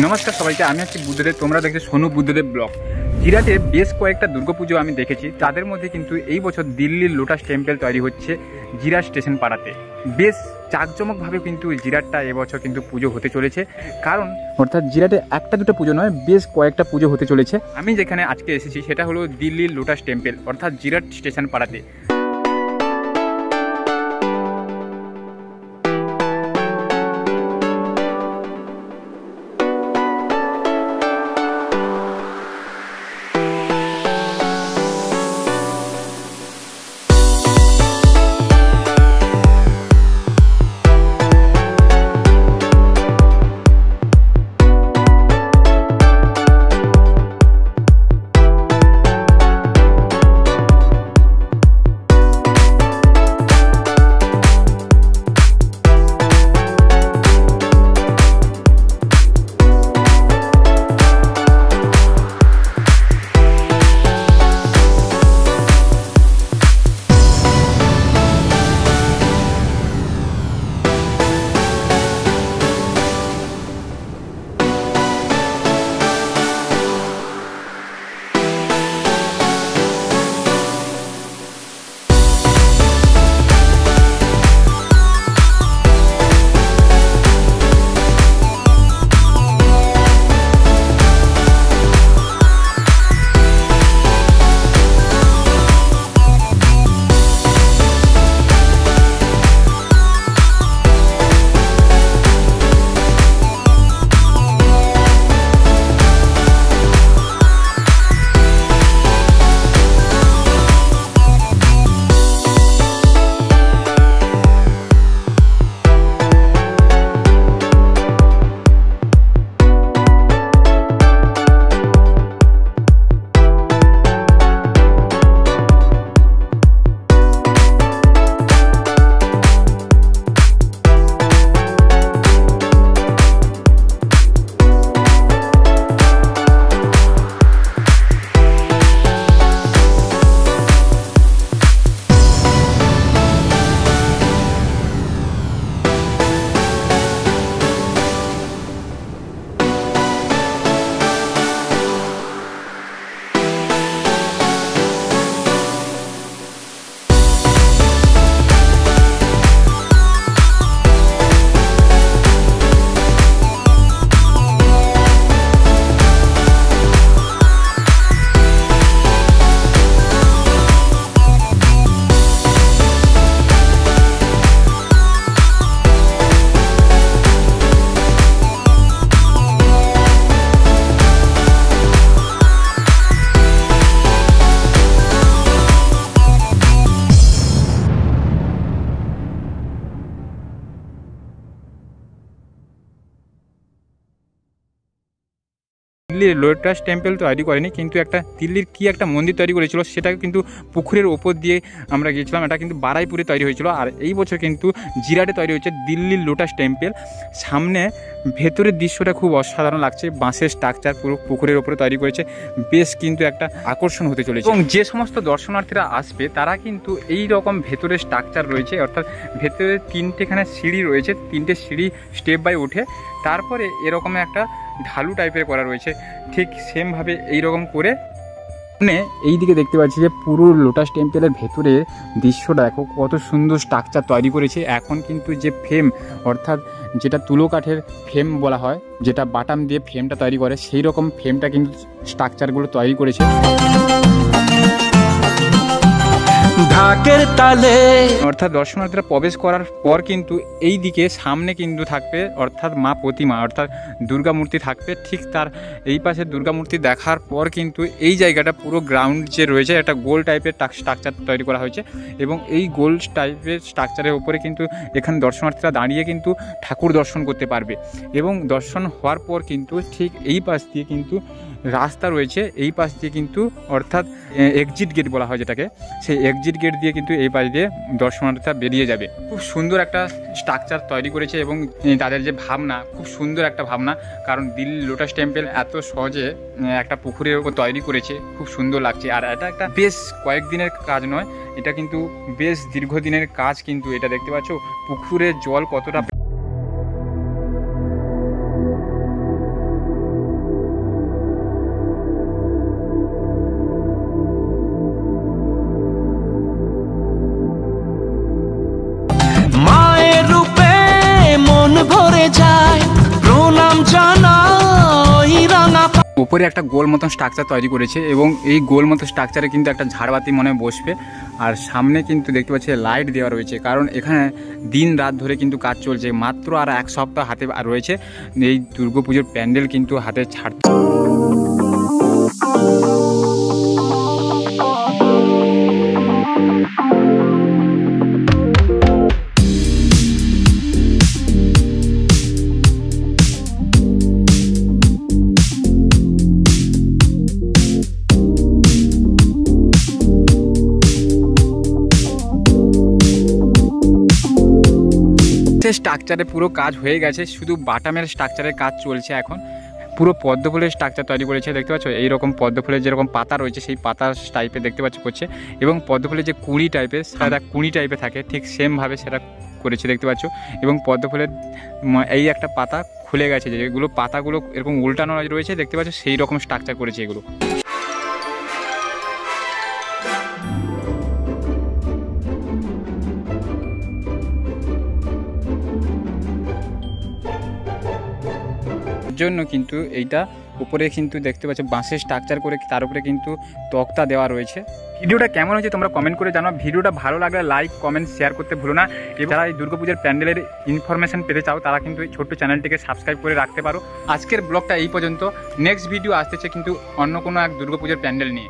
নমস্কার সবাইকে, আমি হচ্ছি বুদ্ধদেব। তোমরা দেখছো সোনু বুদ্ধদেব ব্লগ। জিরাটে বেশ কয়েকটা দুর্গাপুজো আমি দেখেছি, তাদের মধ্যে কিন্তু এই বছর দিল্লির লোটাস টেম্পল তৈরি হচ্ছে জিরাট স্টেশন পাড়াতে। বেশ জাঁকজমকভাবে কিন্তু জিরাটটা এবছর কিন্তু পুজো হতে চলেছে, কারণ অর্থাৎ জিরাটে একটা দুটো পুজো নয়, বেশ কয়েকটা পুজো হতে চলেছে। আমি যেখানে আজকে এসেছি সেটা হলো দিল্লির লোটাস টেম্পল অর্থাৎ জিরাট স্টেশন পাড়াতে। দিল্লির লোটাস টেম্পল তৈরি করেনি, কিন্তু দিল্লির কি একটা মন্দির তৈরি করেছিল, সেটা কিন্তু পুকুরের ওপর দিয়ে আমরা গিয়েছিলাম। এটা কিন্তু বারাইপুরে তৈরি হয়েছিল, আর এই বছর কিন্তু জিরাটে তৈরি হচ্ছে দিল্লির লোটাস টেম্পল। সামনে ভেতরের দৃশ্যটা খুব অসাধারণ লাগছে, বাঁশের স্ট্রাকচার পুরো পুকুরের ওপরে তৈরি করেছে, বেশ কিন্তু একটা আকর্ষণ হতে চলেছে। এবং যে সমস্ত দর্শনার্থীরা আসবে তারা কিন্তু এই রকম ভেতরের স্ট্রাকচার রয়েছে, অর্থাৎ ভেতরে তিনটেখানে সিঁড়ি রয়েছে, তিনটে সিঁড়ি স্টেপ বাই উঠে তারপরে এরকম একটা ঢালু টাইপের করা রয়েছে, ঠিক সেমভাবে এইরকম করে এই দিকে দেখতে পাচ্ছি যে পুরো লোটাস টেম্পলের ভেতরের দৃশ্যটা দেখো, কত সুন্দর স্ট্রাকচার তৈরি করেছে। এখন কিন্তু যে ফ্রেম অর্থাৎ যেটা তুলো কাঠের ফ্রেম বলা হয়, যেটা বাটাম দিয়ে ফ্রেমটা তৈরি করে, সেই রকম ফ্রেমটা কিন্তু স্ট্রাকচারগুলো তৈরি করেছে। ঢাকের তালে অর্থাৎ দর্শনার্থীরা প্রবেশ করার পর কিন্তু এই দিকে সামনে কিন্তু থাকবে অর্থাৎ মা প্রতিমা অর্থাৎ দুর্গা মূর্তি থাকবে, ঠিক তার এই পাশে দুর্গা মূর্তি দেখার পর কিন্তু এই জায়গাটা পুরো গ্রাউন্ড যে রয়েছে একটা গোল টাইপের স্ট্রাকচার তৈরি করা হয়েছে, এবং এই গোল টাইপের স্ট্রাকচারের উপরে কিন্তু এখানে দর্শনার্থীরা দাঁড়িয়ে কিন্তু ঠাকুর দর্শন করতে পারবে। এবং দর্শন হওয়ার পর কিন্তু ঠিক এই পাশ দিয়ে কিন্তু রাস্তা রয়েছে, এই পাশ দিয়ে কিন্তু অর্থাৎ এক্সিট গেট বলা হয় যেটাকে, সেই এক্সিট গেট দিয়ে কিন্তু এই পাশ দিয়ে দর্শনার্থীরা বেরিয়ে যাবে। খুব সুন্দর একটা স্ট্রাকচার তৈরি করেছে এবং তাদের যে ভাবনা, খুব সুন্দর একটা ভাবনা, কারণ দিল্লি লোটাস টেম্পল এত সহজে একটা পুকুরের উপর তৈরি করেছে, খুব সুন্দর লাগছে। আর এটা একটা বেশ কয়েকদিনের কাজ নয়, এটা কিন্তু বেশ দীর্ঘদিনের কাজ। কিন্তু এটা দেখতে পাচ্ছ পুকুরের জল কতটা ওপরে একটা গোল মতন স্ট্রাকচার তৈরি করেছে এবং এই গোল মতো স্ট্রাকচারে কিন্তু একটা ঝাড়বাতি মনে বসবে। আর সামনে কিন্তু দেখতে পাচ্ছি লাইট দেওয়া রয়েছে, কারণ এখানে দিন রাত ধরে কিন্তু কাজ চলছে। মাত্র আর 1 সপ্তাহ হাতে রয়েছে এই দুর্গাপুজোর প্যান্ডেল কিন্তু হাতে ছাড়তে। স্ট্রাকচারে পুরো কাজ হয়ে গেছে, শুধু বাটামের স্ট্রাকচারের কাজ চলছে এখন। পুরো পদ্ম ফুলের স্ট্রাকচার তৈরি করেছে, দেখতে পাচ্ছ এইরকম পদ্ম ফুলের যেরকম পাতা রয়েছে সেই পাতা টাইপের দেখতে পাচ্ছ করছে, এবং পদ্ম ফুলের যে কুঁড়ি টাইপের সেটা কুঁড়ি টাইপের থাকে ঠিক সেমভাবে সেটা করেছে দেখতে পাচ্ছ। এবং পদ্ম ফুলের এই একটা পাতা খুলে গেছে, যেগুলো পাতাগুলো এরকম উল্টানো রয়েছে দেখতে পাচ্ছ, সেই রকম স্ট্রাকচার করেছে এগুলো। জন্য কিন্তু এইটা উপরে কিন্তু দেখতে পাচ্ছ বাঁশের স্ট্রাকচার করে, তার উপরে কিন্তু তক্তা দেওয়া রয়েছে। ভিডিওটা কেমন হয়েছে তোমরা কমেন্ট করে জানাও। ভিডিওটা ভালো লাগলে লাইক কমেন্ট শেয়ার করতে ভুলো না। যারা এই দুর্গাপূজার প্যান্ডেলের ইনফরমেশন পেতে চাও তারা কিন্তু এই ছোট্ট চ্যানেলটিকে সাবস্ক্রাইব করে রাখতে পারো। আজকের ব্লগটা এই পর্যন্ত, নেক্সট ভিডিও আসতেছে কিন্তু অন্য কোনো এক দুর্গাপূজার প্যান্ডেল নিয়ে।